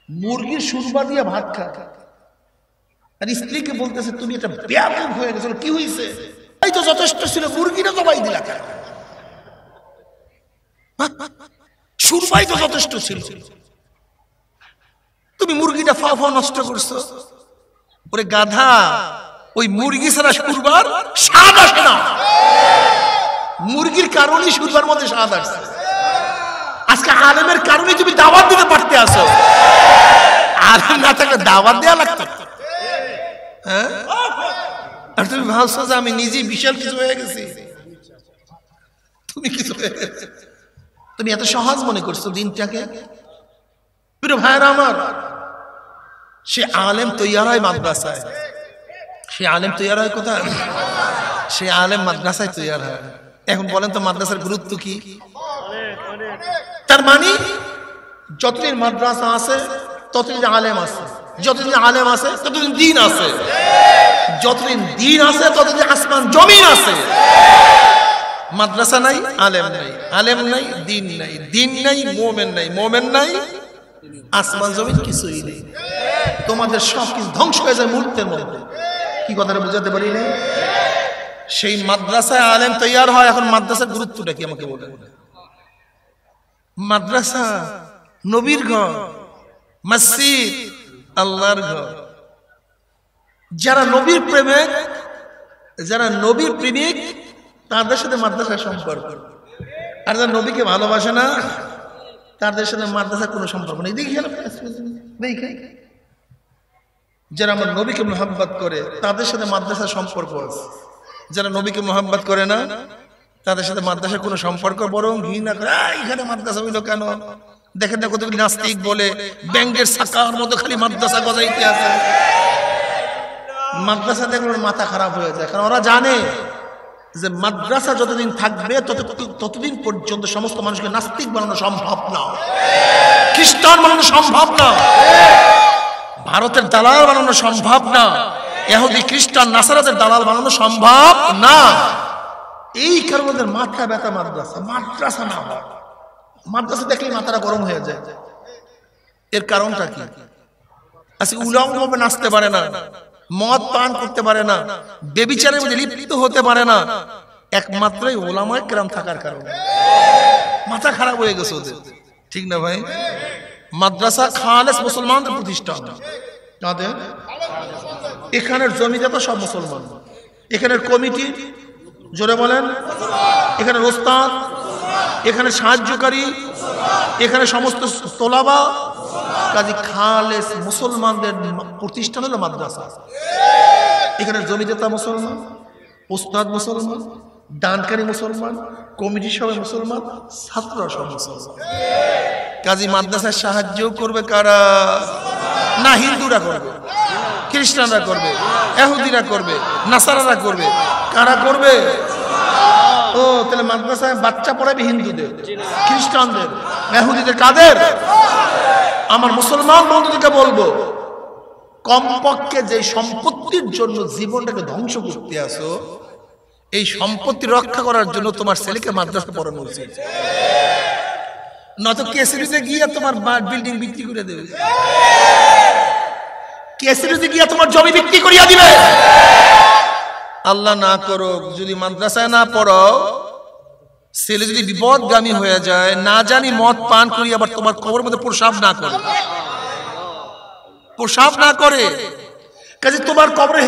মুরগির সুরবা দিয়ে ভাত খায় আর স্ত্রীকে বলতেছে তুমি এটা বেয়াদব হয়ে গেছো। কি হয়েছে? এই তো যথেষ্ট ছিল, মুরগিটা জবাই দিলা কেন? সুরবাই তো যথেষ্ট ছিল, তুমি মুরগিটা ফা ফা নষ্ট করছো। ওরে গাধা, ওই মুরগি ছাড়া সুরবার স্বাদ আসে না, মুরগির কারণেই সুরবার মধ্যে স্বাদ আসছে। আজকে আলেমের কারণে তুমি দাওয়াত দিতে পারতে আসো, আলেম না থাকলে দাওয়াত দেওয়া লাগতো। হ্যাঁ, আর তুমি ভাবছো যে আমি নিজেই বিশাল কিছু হয়ে গেছি। তুমি কিছু হয়ে গেছে, তুমি এত সহজ মনে করছো দিনটাকে। প্রিয় ভাইরা আমার, সে আলেম তৈয়ার হয় মাদ্রাসায়, সে আলেম তৈয়ার হয় কোথায়? সে আলেম মাদ্রাসায় তৈয়ার হয়। এখন বলেন তো মাদ্রাসার গুরুত্ব কি? তার মানে যতদিন মাদ্রাসা আছে ততদিন আলেম আছে, যতদিন আলেম আছে ততদিন দিন আছে, যতদিন দিন আছে ততদিন আসমান জমিন আছে। মাদ্রাসা নাই, আলেম নাই, আলেম নাই, দিন নাই, দিন নাই, মোমেন নাই, মোমেন নাই, আসমান জমিন কিছুই নেই। তোমাদের সব কিছু ধ্বংস হয়ে যায় মুহূর্তের মধ্যে। কি কথাটা বুঝাতে পারি না? সেই মাদ্রাসায় আলেম তৈয়ার হয়। এখন মাদ্রাসার গুরুত্বটা কি আমাকে বলেন? মাদ্রাসা নবীর ঘর, মসজিদ আল্লাহর ঘর। যারা নবীর প্রেমিক, যারা নবীর প্রেমিক তাদের সাথে মাদ্রাসার সম্পর্ক, আর যারা নবীকে ভালোবাসে না তাদের সাথে মাদ্রাসার কোনো সম্পর্ক নেই। দেখি যারা আমার নবীকে মোহাব্বত করে তাদের সাথে মাদ্রাসার সম্পর্ক আছে, যারা নবীকে মোহাব্বত করে না তাদের সাথে মাদ্রাসার কোনো সম্পর্ক, বরং ঘৃণা করে। এখানে মাদ্রাসা হইলো কেন? দেখেন না কতগুলি নাস্তিক বলে ব্যাংকের চাকার মতো খালি মাদ্রাসা গজাইতে আছে। মাদ্রাসা দেখলে মাথা খারাপ হয়ে যায়, কারণ ওরা জানে যে মাদ্রাসা যতদিন থাকবে ততদিন পর্যন্ত সমস্ত মানুষকে নাস্তিক বানানো সম্ভব না, খ্রিস্টান বানানো সম্ভব না, ভারতের দালাল বানানো সম্ভব না, ইহুদি খ্রিস্টান নাসারাদের দালাল বানানো সম্ভব না। এই কারণে ওদের মাথা ব্যথা মাদ্রাসা, মাদ্রাসা না হয়। মাদ্রাসা দেখলেই মাথাটা গরম হয়ে যায়। এর কারণটা কি? আজকে উলঙ্গভাবে নাচতে পারে না, মদ পান করতে পারে না, বেবিচারের মধ্যে লিপ্ত হতে পারে না, একমাত্রই ওলামায়ে কেরাম থাকার কারণে। মাথা খারাপ হয়ে গেছে ওদের, ঠিক না ভাই? মাদ্রাসা খালেস মুসলমানদের প্রতিষ্ঠান। তাদের এখানের জমিদাতা সব মুসলমান, এখানের কমিটি জোরে বলেন, এখানে ওস্তাদ, এখানে সাহায্যকারী, এখানে সমস্ত তোলাবা, কাজী খালেস মুসলমানদের প্রতিষ্ঠান হলো মাদ্রাসা। এখানে জমিদাতা মুসলমান, ওস্তাদ মুসলমান, দানকারী মুসলমান, কমিটি সবাই মুসলমান, ছাত্ররা সব মুসলমান। কাজী মাদ্রাসায় সাহায্য করবে কারা? না হিন্দুরা করবে, খ্রিস্টানরা করবে, ইহুদিরা করবে, নাসারারা করবে। কারা করবে? ও তাহলে মাদ্রাসায় বাচ্চা পড়াবে হিন্দুদের, খ্রিস্টানদের, ইহুদিদের। কাদের? আমার মুসলমান বন্ধুদেরকে বলবো, কমপক্ষে যে সম্পত্তির জন্য জীবনটাকে ধ্বংস করতে আসো, এই সম্পত্তি রক্ষা করার জন্য তোমার ছেলেকে মাদ্রাসা পড়ানো উচিত। নয়তো কেসরিতে গিয়ে তোমার বিল্ডিং বিক্রি করে দেবে, কেসরিতে গিয়ে তোমার জমি বিক্রি করিয়া দিবে। আল্লাহ না করো, যদি মাদ্রাসায় না পড়ো, ছেলে যদি বিপদগামী হয়ে যায়, না জানি মদ পান করি আবার তোমার কবরের মধ্যে প্রসাব না করে, প্রসাব না করে, কাজে তোমার কবরের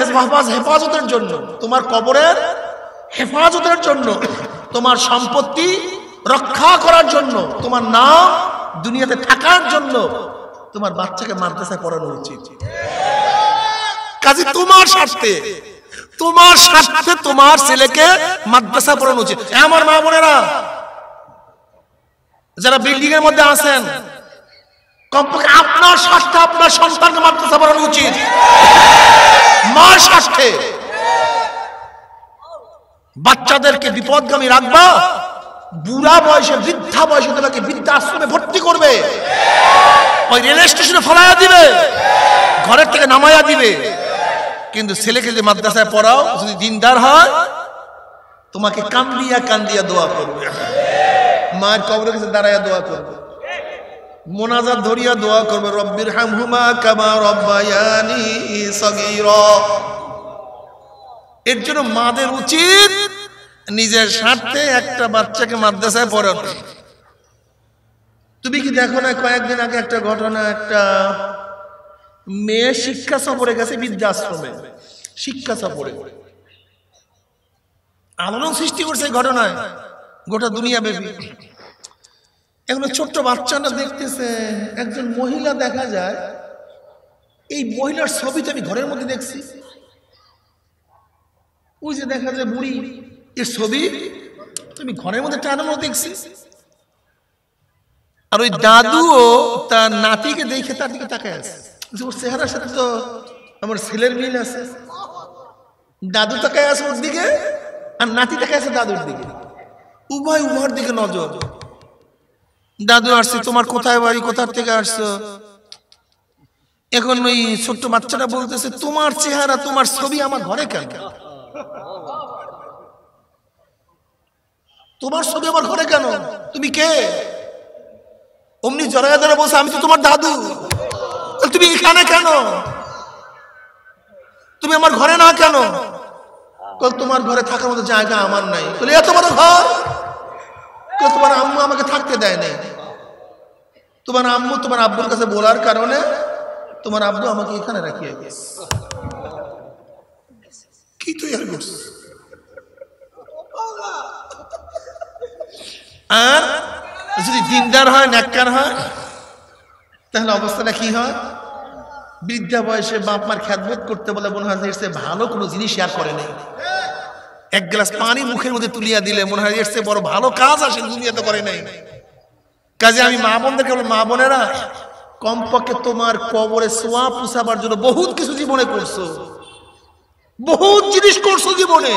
হেফাজতের জন্য, তোমার কবরের হেফাজতের জন্য, তোমার সম্পত্তি রক্ষা করার জন্য, তোমার নাম দুনিয়াতে থাকার জন্য তোমার বাচ্চাকে মাদ্রাসায় পড়ানো উচিত। কাজে তোমার স্বার্থে, তোমার স্বার্থে তোমার ছেলেকে মাদ্রাসা পড়ানো উচিত। আমার মা বোনেরা যারা বিল্ডিং এর মধ্যে আছেন, কমপক্ষে আপনার স্বার্থে আপনার সন্তানকে মাদ্রাসা পড়ানো উচিত, মার স্বার্থে। বাচ্চাদেরকে বিপদগামী রাখবা, বুড়া বয়সে বৃদ্ধা বয়সে তোমাকে বৃদ্ধাশ্রমে ভর্তি করবে, ওই রেল স্টেশনে ফলাইয়া দিবে, ঘরের থেকে নামাইয়া দিবে। কিন্তু ছেলেকে যদি মাদ্রাসায় পড়াও, যদি দিনদার হয়, তোমাকে কান্দিয়া কান্দিয়া দোয়া করবে, মায়ের কবরের কাছে দাঁড়াইয়া দোয়া করবে, মোনাজাত ধরিয়া দোয়া করবে, রব্বির হামহুমা কামা রব্বায়ানি সগীরা। এর জন্য মাদের উচিত নিজের স্বার্থে একটা বাচ্চাকে মাদ্রাসায় পড়ানো। তুমি কি দেখো না, কয়েকদিন আগে একটা ঘটনা, একটা মেয়ে শিক্ষা সফরে গেছে বৃদ্ধাশ্রমে, শিক্ষা সফরে আলোড়ন সৃষ্টি করছে এই ঘটনায় গোটা দুনিয়া ব্যাপী। এখন ছোট্ট বাচ্চাটা দেখতেছে, একজন মহিলা দেখা যায়, এই মহিলার ছবি তো আমি ঘরের মধ্যে দেখছি, ওই যে দেখা যায় বুড়ি, এর ছবি তুমি ঘরের মধ্যে টানানো দেখছি। আর ওই দাদুও তার নাতিকে দেখে তার দিকে তাকায় আছে, ওর চেহারার সাথে তো আমার ছেলের মিল আছে। দাদু তাকায় আছে ওর দিকে, আর নাতি তাকায় আছে দাদুর দিকে, উভয় উভয়ের দিকে নজর। দাদু আসছে, তোমার কোথায় বাড়ি, কোথার থেকে আসছো? এখন ওই ছোট্ট বাচ্চাটা বলতেছে, তোমার চেহারা তোমার ছবি আমার ঘরে কেন? তোমার ছবি আমার ঘরে কেন? তুমি কে? অমনি জড়ায় ধরে বলছে, আমি তো তোমার দাদু। তুমি এখানে কেন? তুমি আমার ঘরে না কেন? তোমার ঘরে থাকার মতো জায়গা আমার নাই। এত বড় ঘর, তোমার আম্মু আমাকে থাকতে দেয় নাই। তোমার আম্মু তোমার আব্বুর কাছে বলার কারণে তোমার আব্বু আমাকে এখানে রাখিয়ে গেছে। কি তুই আর করছিস? আর যদি দিনদার হয়, নেককার হয়, তাহলে অবস্থাটা কি হয়? বৃদ্ধা বয়সে বাপ মার খেদমত করতে বলে মনে হয় এর চেয়ে ভালো কোনো জিনিস আর করে নেই। এক গ্লাস পানি মুখের মধ্যে তুলিয়া দিলে মনে হয় এর চেয়ে বড় ভালো কাজ আসে দুনিয়াতে করে নাই। কাজে আমি মা বোনদেরকে বলবো, মা বোনেরা কমপক্ষে তোমার কবরে সোয়া পুষাবার জন্য বহুত কিছু জীবনে করছো, বহুত জিনিস করছো জীবনে,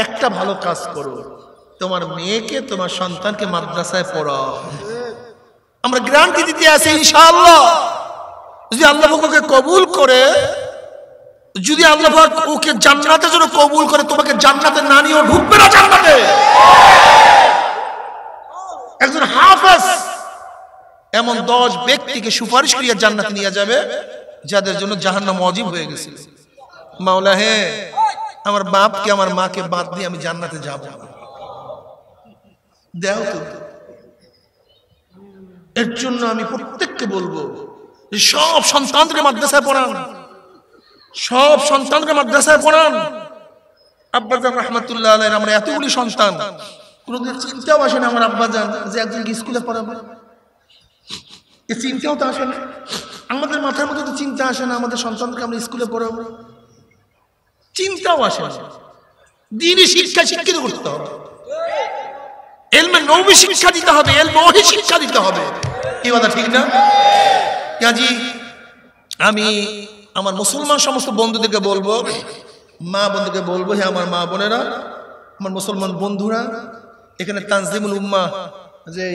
একটা ভালো কাজ করো, তোমার মেয়েকে তোমার সন্তানকে মাদ্রাসায় পড়াও। আমরা গ্যারান্টি দিতে আছি ইনশাআল্লাহ, যদি আল্লাহ ওকে কবুল করে, যদি আল্লাহ ওকে জান্নাতের জন্য কবুল করে, তোমাকে জান্নাতে না নিয়েও ঢুকবে না জান্নাতে। একজন হাফেজ এমন 10 ব্যক্তিকে সুপারিশ করিয়া জান্নাতে নিয়ে যাবে যাদের জন্য জাহান্নাম ওয়াজিব হয়ে গেছিল। মাওলা হে, আমার বাপকে আমার মাকে বাদ দিয়ে আমি জান্নাতে যাব না, দেও তো। এর জন্য আমি প্রত্যেককে বলবো, সব সন্তানকে মাদ্রাসায় পড়ান, সব সন্তানকে মাদ্রাসায় পড়ান। আব্বাজান রাহমাতুল্লাহ আলাইহি, আমরা এতগুলি সন্তান, কোনোদিন চিন্তাও আসে না আমার আব্বাজান যে একজনকে স্কুলে পড়াবো, এই চিন্তাও তো আসে না আমাদের মাথার মধ্যে, তো চিন্তা আসে না আমাদের সন্তানকে আমরা স্কুলে পড়াবো, চিন্তাও আসে না। দ্বীনি শিক্ষা শিক্ষিত করতে হবে, ইলমে নবী শিক্ষা দিতে হবে, ইলমে ওহী শিক্ষা দিতে হবে। কি কথা ঠিক না? কাজী আমি আমার মুসলমান সমস্ত বন্ধুদেরকে বলবো, মা বন্ধুকে বলবো, হে আমার মা বোনেরা, আমার মুসলমান বন্ধুরা, এখানে তানজিমুল উম্মাহ, যে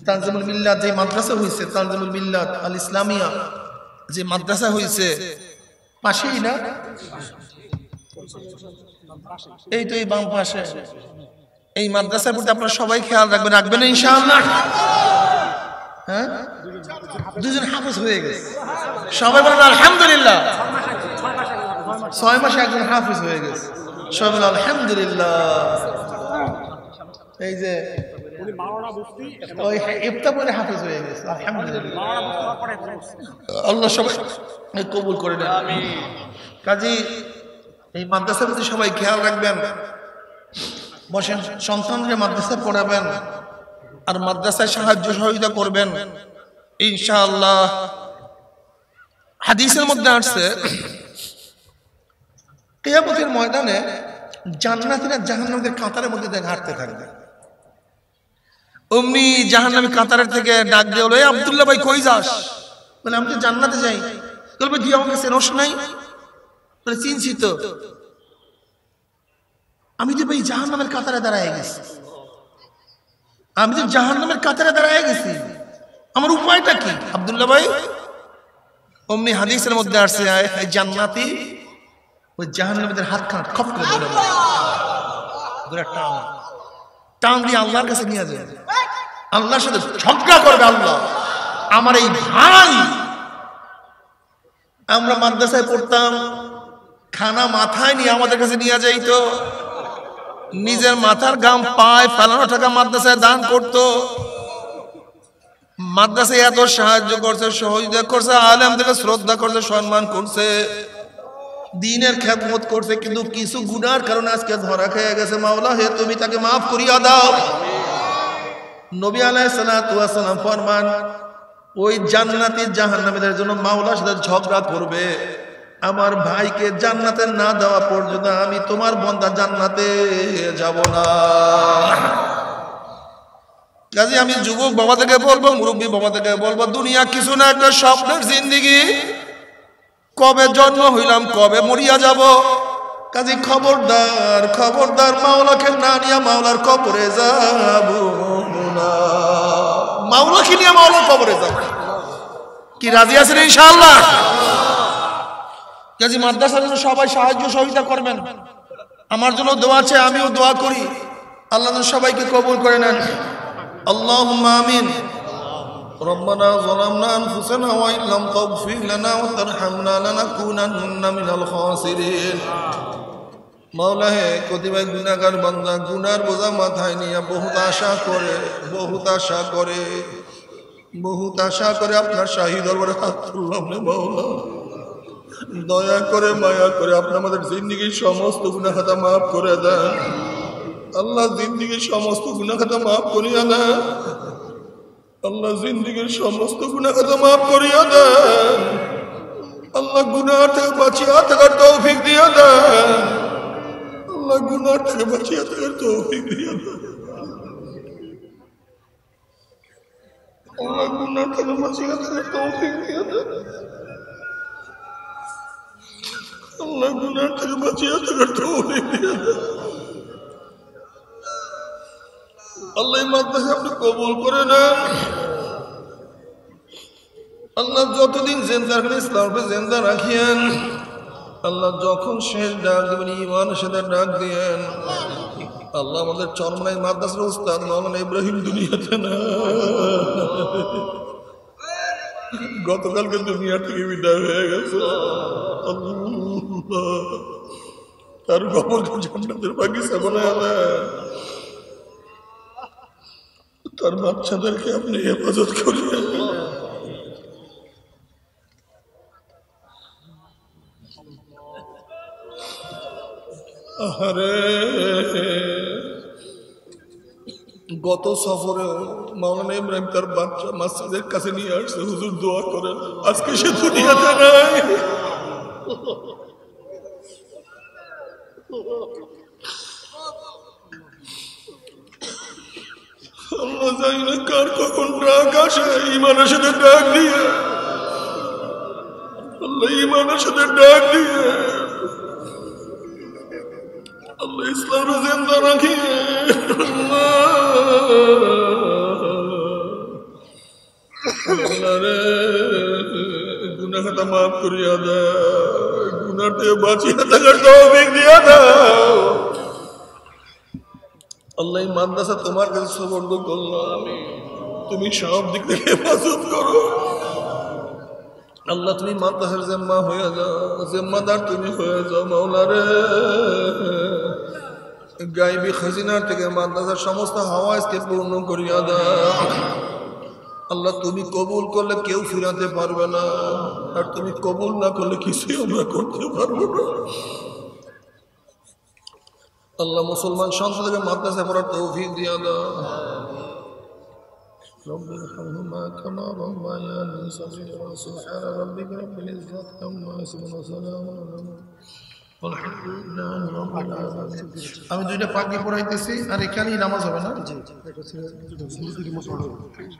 তানজিমুল মিল্লাত যে মাদ্রাসা হয়েছে, তানজিমুল মিল্লাত আল ইসলামিয়া যে মাদ্রাসা হয়েছে পাশেই না, এই তো এই বাম পাশে, এই মাদ্রাসার প্রতি আপনারা সবাই খেয়াল রাখবেন, রাখবেন ইনশাআল্লাহ। হ্যাঁ, দুজন হাফেজ হয়ে গেছে, সবাই বলেন আলহামদুলিল্লাহ। 6 মাসে একজন হাফেজ হয়ে গেছে, সবাই বলেন আলহামদুলিল্লাহ। এই যে ওই ইফতা পরে হাফেজ হয়ে গেছে, আলহামদুলিল্লাহ। আল্লাহ সবাই কবুল করে নেন। কাজী এই মাদ্রাসার প্রতি সবাই খেয়াল রাখবেন, বসেন, সন্তানকে মাদ্রাসায় পড়াবেন, আর মাদ্রাসায় সাহায্য সহযোগিতা করবেন ইনশাআল্লাহ। হাদিসের মধ্যে আসছে কিয়ামতের ময়দানে জান্নাতীরা জাহান্নামীদের কাতারের মধ্যে দিয়ে হাঁটতে থাকবে। অমনি জাহান্নামী কাতারের থেকে ডাক দিয়ে বলে, আব্দুল্লাহ ভাই কই যাস? বলে আমি তো জান্নাতে যাই। বলবে তুই আমাকে চেনস নাই? বলে চিনছি তো, আমি তো ভাই জাহান্নামের কাতারে দাঁড়ায় গেছি, আমি তো জাহান্নামের কাতারে দাঁড়ায় গেছি, আমার উপায়টা কি আব্দুল্লাহ ভাই? অমনি হাদিসের মধ্যে আসছে জান্নাতি ওই জাহান্নামীদের হাতখানা খপ করে ধরে ধরে টান দিয়ে আল্লাহর কাছে নিয়ে যাবে, আল্লাহর সাথে ঝগড়া করবে। আল্লাহ আমার এই ভাই, আমরা মাদ্রাসায় পড়তাম, খানা মাথায় নিয়ে আমাদের কাছে নিয়ে যাইতো, নিজের মাথার গাম পায় ফেলানো টাকা মাদ্রাসায় দান করতো, মাদ্রাসায় এত সাহায্য করছে, সহযোগিতা করছে, আলেমদেরকে শ্রদ্ধা করছে, সম্মান করছে, দিনের খেদমত করছে, কিন্তু কিছু গুনার কারণে আজকে ধরা খেয়ে গেছে। মাওলা হে তুমি তাকে মাফ করিয়া দাও। নবী আলাইহিস সালাতু ওয়াস সালাম ফরমান, ওই জান্নাতি জাহান্নামীদের জন্য মাওলার সাথে ঝগড়া করবে, আমার ভাইকে জান্নাতে না দেওয়া পর্যন্ত আমি তোমার বান্দা জান্নাতে যাব না। কাজে আমি যুবক বাবা থেকে বলবো, মুরব্বী বাবা থেকে বলবো, দুনিয়া কিছু না, একটা স্বপ্নের জিন্দেগি, কবে জন্ম হইলাম, কবে মরিয়া যাব। কাজে খবরদার খবরদার, মাওলাকে না নিয়ে মাওলার কবরে যাব না, মাওলাকে নিয়ে মাওলার কবরে যাব। কি রাজি আছেন ইনশাআল্লাহ? কাজে মাদ্রাসার জন্য সবাই সাহায্য সহযোগিতা করবেন, আমার জন্য দোয়া আছে, আমিও দোয়া করি, আল্লাহ সবাইকে কবুল করে নেন। আল্লাহুম্মা আমিন। রব্বানা যালামনা আনফুসানা ওয়া ইল্লাম তাগফির লানা ওয়া তারহামনা লানাকুনান্না মিনাল খাসিরিন। মাওলা হে, কতিপয় গুনাহগার বান্দা গুনার বোঝা মাথায় নিয়ে বহুত আশা করে আপনার শাহী দরবারে হাত তুললাম রে মাওলা, দয়া করে মায়া করে আপনি আমাদের জিন্দেগীর সমস্ত গুনাহ খাতা মাফ করে দেন। আল্লাহ জিন্দেগীর সমস্ত গুনাহ খাতা মাফ করিয়া দেন, আল্লাহ জিন্দেগীর সমস্ত গুনাহ খাতা মাফ করিয়া দেন। আল্লাহ গুনাহ থেকে বাঁচিয়া থাকার তৌফিক দিয়া দেন, আল্লাহ গুনাহ থেকে বাঁচিয়া থাকার তৌফিক দিয়া দেন, আল্লাহ গুনাহ থেকে বাঁচিয়া থাকার তৌফিক দিয়া দেন, আল্লাহ গুনাহ থেকে বাঁচিয়া থাকার তৌফিক দিয়া দেন। আল্লাহ এই মাদ্রাসা আপনি কবুল করে নেন। আল্লাহ যতদিন জিন্দা রাখেন ইসলামকে জিন্দা রাখিয়েন। আল্লাহ যখন শেষ ডাক দেবেন ঈমানের সাথে ডাক দিয়েন। আল্লাহ আমাদের চরমনাই মাদ্রাসার উস্তাদ মাওলানা ইব্রাহিম দুনিয়াতে না, গতকালকে দুনিয়া থেকে বিদায় হয়ে গেছে। আল্লাহ তার কবরকে জান্নাতের বাগিচা বানায় দেন, তার বাচ্চাদেরকে আপনি হেফাজত করিয়ে। আরে গত সফরে মাওলানা ইব্রাহিম তার বাচ্চা মাসজিদের কাছে নিয়ে আসছে, হুজুর দোয়া করেন, আজকে সে দুনিয়াতে নাই। আল্লাহ জানি না কার কখন ডাক আসে, ঈমানের সাথে ডাক দিয়ে, আল্লাহ ঈমানের সাথে ডাক দিয়ে, আল্লাহ ইসলামে জিন্দা রাখিয়ে। আল্লাহ রে গুনাহ খাতা মাফ করিয়া দাও, গুনাহ থেকে বাঁচিয়ে থাকার তৌফিক দিয়া দাও। আল্লাহ এই মাদ্রাসা তোমার কাছে সুপর্দ করলাম, তুমি সব দিক থেকে হেফাজত করো। আল্লাহ তুমি মাদ্রাসার জিম্মা হয়ে যাও, জিম্মাদার তুমি হয়ে যাও। মাওলা রে গায়বী খাজিনার থেকে মাদ্রাসার সমস্ত হাওয়াজকে পূর্ণ করিয়া দাও। আল্লাহ তুমি কবুল করলে কেউ ফিরাতে পারবে না, আর তুমি কবুল না করলে কিছুই আমরা করতে পারবো না। আল্লাহ মুসলমান সন্তানকে মাদ্রাসায় পড়ার তৌফিক দিয়া দাও। رب ارحمهما كما ربياني صغيرا سبحان ربك رب العزة عما يصفون وسلام على المرسلين আমি দুইটা পাগড়ি পরাইতেছি আর এখানেই নামাজ হবে না?